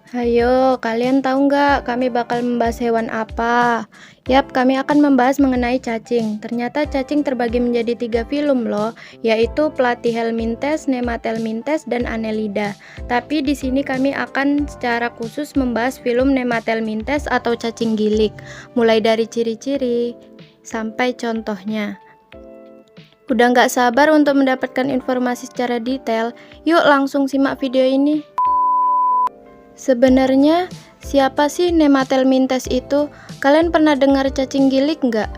Hayo, kalian tahu nggak kami bakal membahas hewan apa? Yap, kami akan membahas mengenai cacing. Ternyata cacing terbagi menjadi 3 filum loh, yaitu Platyhelminthes, Nemathelminthes, dan Annelida. Tapi di sini kami akan secara khusus membahas filum Nemathelminthes atau cacing gilik, mulai dari ciri-ciri sampai contohnya. Udah nggak sabar untuk mendapatkan informasi secara detail? Yuk langsung simak video ini. Sebenarnya siapa sih Nemathelminthes itu? Kalian pernah dengar cacing gilik nggak?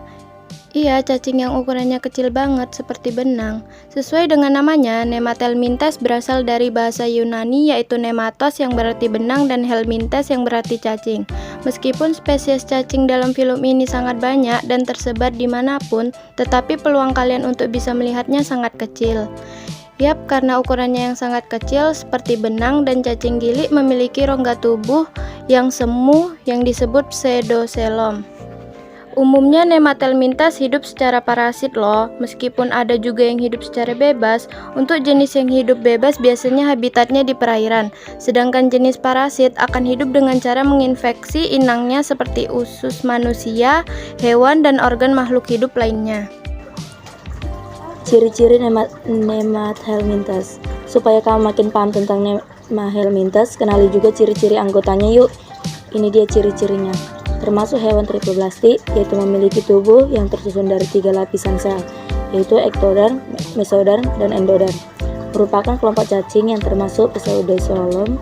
Iya, cacing yang ukurannya kecil banget seperti benang. Sesuai dengan namanya, Nemathelminthes berasal dari bahasa Yunani yaitu nematos yang berarti benang dan helminthes yang berarti cacing. Meskipun spesies cacing dalam film ini sangat banyak dan tersebar dimanapun, tetapi peluang kalian untuk bisa melihatnya sangat kecil. Yap, karena ukurannya yang sangat kecil seperti benang dan cacing gilik memiliki rongga tubuh yang semu yang disebut pseudocoelom. Umumnya Nemathelminthes hidup secara parasit loh, meskipun ada juga yang hidup secara bebas. Untuk jenis yang hidup bebas biasanya habitatnya di perairan, sedangkan jenis parasit akan hidup dengan cara menginfeksi inangnya seperti usus manusia, hewan, dan organ makhluk hidup lainnya. Ciri-ciri Nemathelminthes. Supaya kamu makin paham tentang Nemathelminthes, kenali juga ciri-ciri anggotanya yuk. Ini dia ciri-cirinya. Termasuk hewan triploblast, yaitu memiliki tubuh yang tersusun dari 3 lapisan sel, yaitu ektoderm, mesoderm, dan endoderm. Merupakan kelompok cacing yang termasuk pseudocoelom,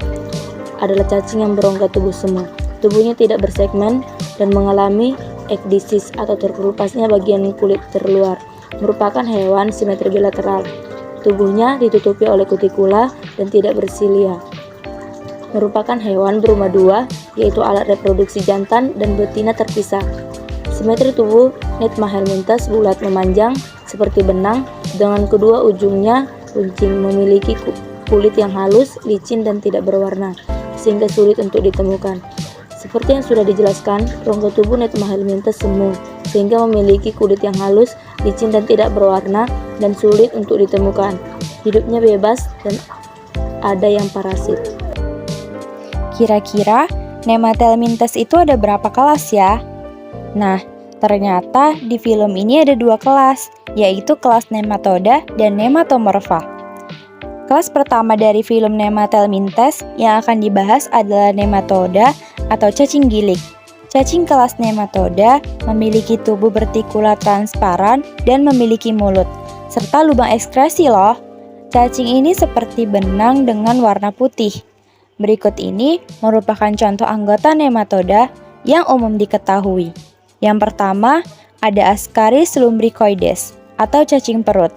adalah cacing yang berongga tubuh semu. Tubuhnya tidak bersegmen dan mengalami ekdisis atau terkelupasnya bagian kulit terluar. Merupakan hewan simetri bilateral. Tubuhnya ditutupi oleh kutikula dan tidak bersilia. Merupakan hewan berumah 2, yaitu alat reproduksi jantan dan betina terpisah. Simetri tubuh Nemathelminthes bulat memanjang seperti benang dengan kedua ujungnya runcing, memiliki kulit yang halus, licin, dan tidak berwarna, sehingga sulit untuk ditemukan. Seperti yang sudah dijelaskan, rongga tubuh Nemathelminthes semu, sehingga memiliki kulit yang halus, licin, dan tidak berwarna, dan sulit untuk ditemukan. Hidupnya bebas dan ada yang parasit. Kira-kira Nemathelminthes itu ada berapa kelas ya? Nah, ternyata di film ini ada 2 kelas, yaitu kelas Nematoda dan Nematomorpha. Kelas pertama dari film Nemathelminthes yang akan dibahas adalah Nematoda atau cacing gilik. Cacing kelas Nematoda memiliki tubuh bertikula transparan dan memiliki mulut, serta lubang ekskresi loh. Cacing ini seperti benang dengan warna putih. Berikut ini merupakan contoh anggota Nematoda yang umum diketahui. Yang pertama, ada Ascaris lumbricoides atau cacing perut.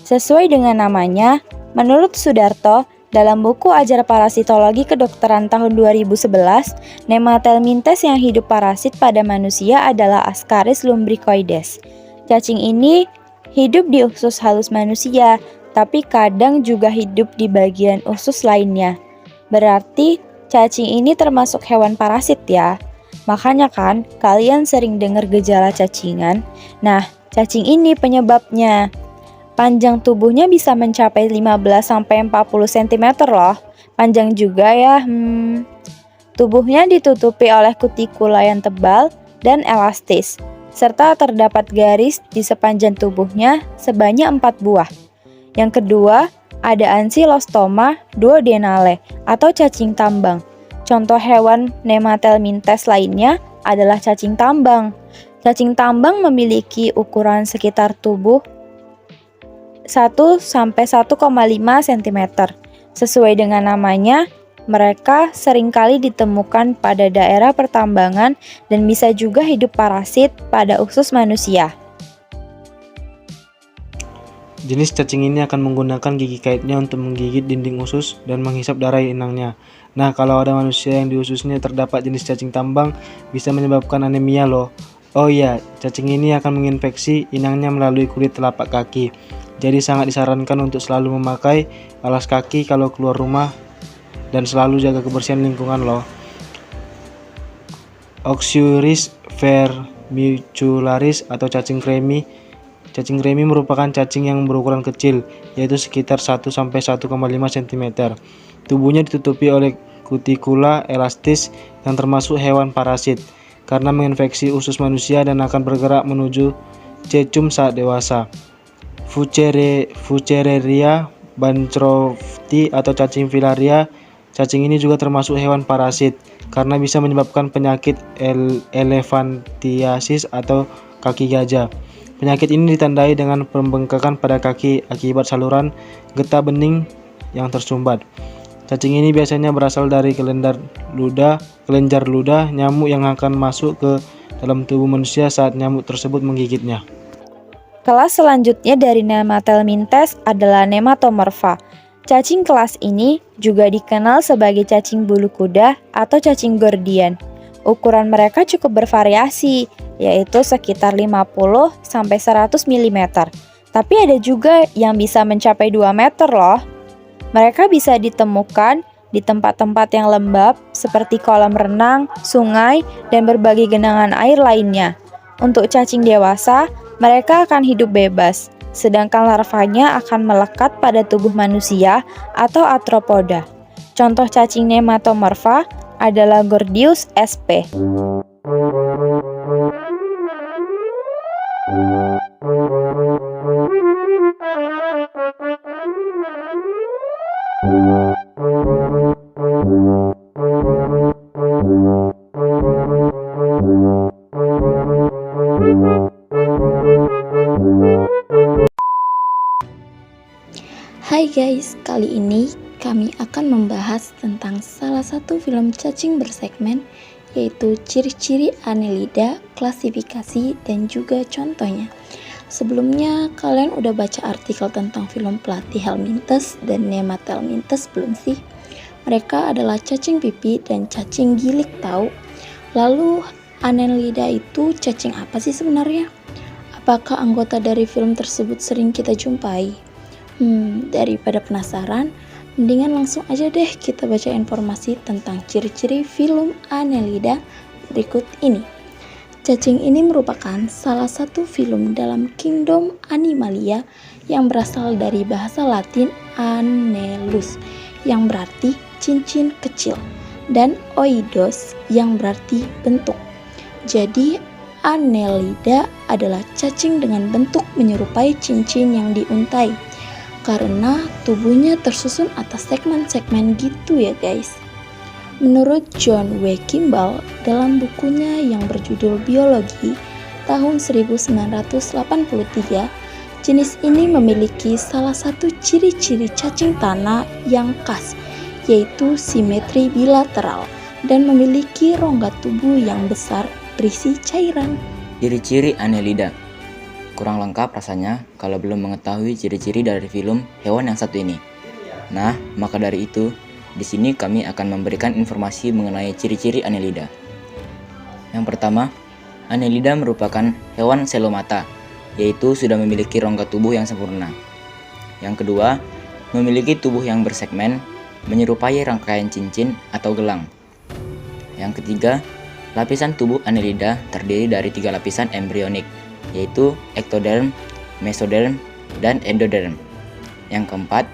Sesuai dengan namanya, menurut Sudarto, dalam buku Ajar Parasitologi Kedokteran tahun 2011, Nemathelminthes yang hidup parasit pada manusia adalah Ascaris lumbricoides. Cacing ini hidup di usus halus manusia, tapi kadang juga hidup di bagian usus lainnya. Berarti cacing ini termasuk hewan parasit ya. Makanya kan kalian sering dengar gejala cacingan. Nah, cacing ini penyebabnya. Panjang tubuhnya bisa mencapai 15-40 cm loh. Panjang juga ya. Tubuhnya ditutupi oleh kutikula yang tebal dan elastis, serta terdapat garis di sepanjang tubuhnya sebanyak 4 buah. Yang kedua, ada Ancylostoma duodenale atau cacing tambang. Contoh hewan Nemathelminthes lainnya adalah cacing tambang. Cacing tambang memiliki ukuran sekitar tubuh 1-1,5 cm. Sesuai dengan namanya, mereka seringkali ditemukan pada daerah pertambangan dan bisa juga hidup parasit pada usus manusia. Jenis cacing ini akan menggunakan gigi kaitnya untuk menggigit dinding usus dan menghisap darah inangnya. Nah, kalau ada manusia yang di ususnya terdapat jenis cacing tambang, bisa menyebabkan anemia loh. Oh iya, cacing ini akan menginfeksi inangnya melalui kulit telapak kaki. Jadi sangat disarankan untuk selalu memakai alas kaki kalau keluar rumah dan selalu jaga kebersihan lingkungan loh. Oxyuris vermicularis atau cacing kremi. Cacing kremi merupakan cacing yang berukuran kecil, yaitu sekitar 1-1,5 cm. Tubuhnya ditutupi oleh kutikula elastis yang termasuk hewan parasit, karena menginfeksi usus manusia dan akan bergerak menuju cecum saat dewasa. Fucereria bancrofti atau cacing filaria. Cacing ini juga termasuk hewan parasit, karena bisa menyebabkan penyakit elephantiasis atau kaki gajah. Penyakit ini ditandai dengan pembengkakan pada kaki akibat saluran getah bening yang tersumbat. Cacing ini biasanya berasal dari kelenjar ludah nyamuk yang akan masuk ke dalam tubuh manusia saat nyamuk tersebut menggigitnya. Kelas selanjutnya dari Nematelmintes adalah Nematomorpha. Cacing kelas ini juga dikenal sebagai cacing bulu kuda atau cacing Gordian. Ukuran mereka cukup bervariasi, yaitu sekitar 50-100 mm. Tapi ada juga yang bisa mencapai 2 meter loh. Mereka bisa ditemukan di tempat-tempat yang lembab seperti kolam renang, sungai, dan berbagai genangan air lainnya. Untuk cacing dewasa, mereka akan hidup bebas, sedangkan larvanya akan melekat pada tubuh manusia atau arthropoda. Contoh cacing Nematomorpha adalah Gordius sp. Hai guys, kali ini kami akan membahas tentang salah satu film cacing bersegmen, yaitu ciri-ciri Annelida, klasifikasi, dan juga contohnya. Sebelumnya, kalian udah baca artikel tentang film Platyhelminthes dan Nematelmintes belum sih? Mereka adalah cacing pipi dan cacing gilik tahu. Lalu, Annelida itu cacing apa sih sebenarnya? Apakah anggota dari film tersebut sering kita jumpai? Daripada penasaran, mendingan langsung aja deh kita baca informasi tentang ciri-ciri film Annelida berikut ini. Cacing ini merupakan salah satu film dalam kingdom Animalia yang berasal dari bahasa Latin annelus yang berarti cincin kecil dan oidos yang berarti bentuk. Jadi Annelida adalah cacing dengan bentuk menyerupai cincin yang diuntai, karena tubuhnya tersusun atas segmen-segmen gitu ya guys. Menurut John W. Kimball dalam bukunya yang berjudul Biologi tahun 1983, jenis ini memiliki salah satu ciri-ciri cacing tanah yang khas, yaitu simetri bilateral dan memiliki rongga tubuh yang besar berisi cairan. Ciri-ciri Annelida. Kurang lengkap rasanya kalau belum mengetahui ciri-ciri dari film hewan yang satu ini. Nah, maka dari itu, di sini kami akan memberikan informasi mengenai ciri-ciri Annelida. Yang pertama, Annelida merupakan hewan selomata, yaitu sudah memiliki rongga tubuh yang sempurna. Yang kedua, memiliki tubuh yang bersegmen, menyerupai rangkaian cincin atau gelang. Yang ketiga, lapisan tubuh Annelida terdiri dari 3 lapisan embrionik, yaitu ectoderm, mesoderm, dan endoderm. Yang keempat,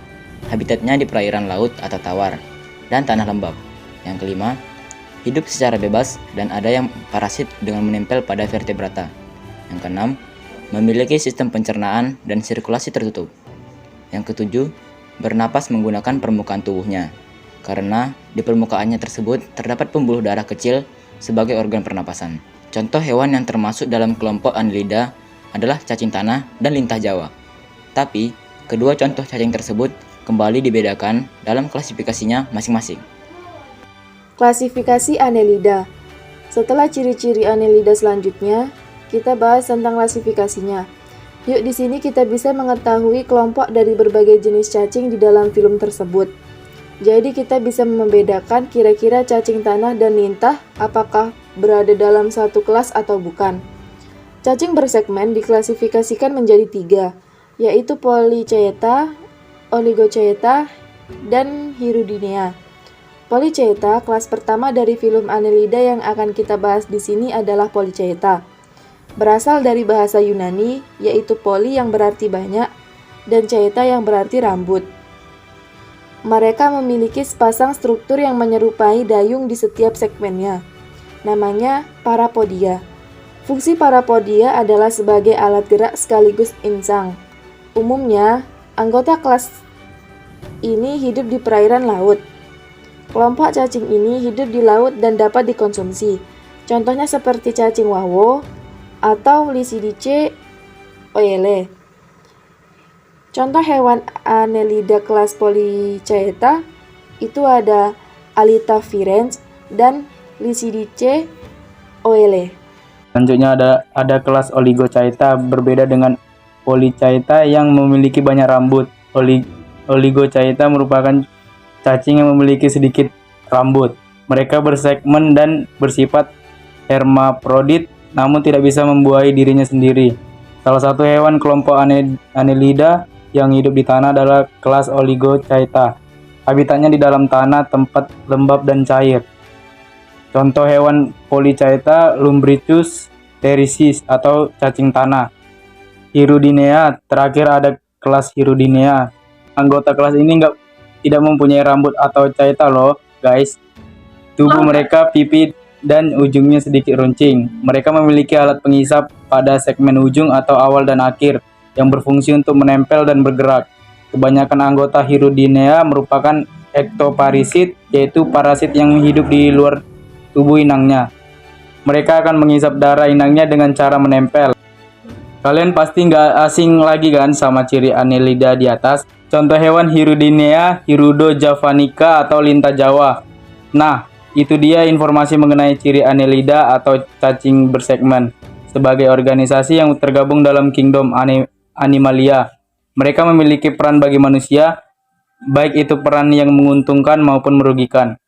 habitatnya di perairan laut atau tawar dan tanah lembab. Yang kelima, hidup secara bebas dan ada yang parasit dengan menempel pada vertebrata. Yang keenam, memiliki sistem pencernaan dan sirkulasi tertutup. Yang ketujuh, bernapas menggunakan permukaan tubuhnya, karena di permukaannya tersebut terdapat pembuluh darah kecil sebagai organ pernapasan. Contoh hewan yang termasuk dalam kelompok Annelida adalah cacing tanah dan lintah Jawa. Tapi, kedua contoh cacing tersebut kembali dibedakan dalam klasifikasinya masing-masing. Klasifikasi Annelida. Setelah ciri-ciri Annelida selanjutnya, kita bahas tentang klasifikasinya. Yuk di sini kita bisa mengetahui kelompok dari berbagai jenis cacing di dalam film tersebut. Jadi kita bisa membedakan kira-kira cacing tanah dan lintah apakah berada dalam satu kelas atau bukan. Cacing bersegmen diklasifikasikan menjadi 3, yaitu Polychaeta, Oligochaeta, dan Hirudinea. Polychaeta, kelas pertama dari filum Annelida yang akan kita bahas di sini adalah Polychaeta. Berasal dari bahasa Yunani, yaitu poly yang berarti banyak, dan chaeta yang berarti rambut. Mereka memiliki sepasang struktur yang menyerupai dayung di setiap segmennya. Namanya parapodia. Fungsi parapodia adalah sebagai alat gerak sekaligus insang. Umumnya, anggota kelas ini hidup di perairan laut. Kelompok cacing ini hidup di laut dan dapat dikonsumsi. Contohnya seperti cacing wawo atau Lycidice oele. Contoh hewan Annelida kelas Polychaeta itu ada Alita virens dan Lycidice oele. Selanjutnya ada kelas Oligochaeta, berbeda dengan Polychaeta yang memiliki banyak rambut. Oligochaeta merupakan cacing yang memiliki sedikit rambut. Mereka bersegmen dan bersifat hermaprodit, namun tidak bisa membuahi dirinya sendiri. Salah satu hewan kelompok Annelida yang hidup di tanah adalah kelas Oligochaeta. Habitatnya di dalam tanah, tempat lembab dan cair. Contoh hewan Polychaeta, Lumbricus therisis atau cacing tanah. Hirudinea, terakhir ada kelas Hirudinea. Anggota kelas ini tidak mempunyai rambut atau chaeta loh, guys. Tubuh mereka pipi dan ujungnya sedikit runcing. Mereka memiliki alat pengisap pada segmen ujung atau awal dan akhir yang berfungsi untuk menempel dan bergerak. Kebanyakan anggota Hirudinea merupakan ektoparasit, yaitu parasit yang hidup di luar tubuh inangnya. Mereka akan mengisap darah inangnya dengan cara menempel. Kalian pasti nggak asing lagi kan sama ciri Annelida di atas. Contoh hewan Hirudinea, Hirudo javanica atau lintah Jawa. Nah, itu dia informasi mengenai ciri Annelida atau cacing bersegmen sebagai organisasi yang tergabung dalam kingdom Animalia. Mereka memiliki peran bagi manusia, baik itu peran yang menguntungkan maupun merugikan.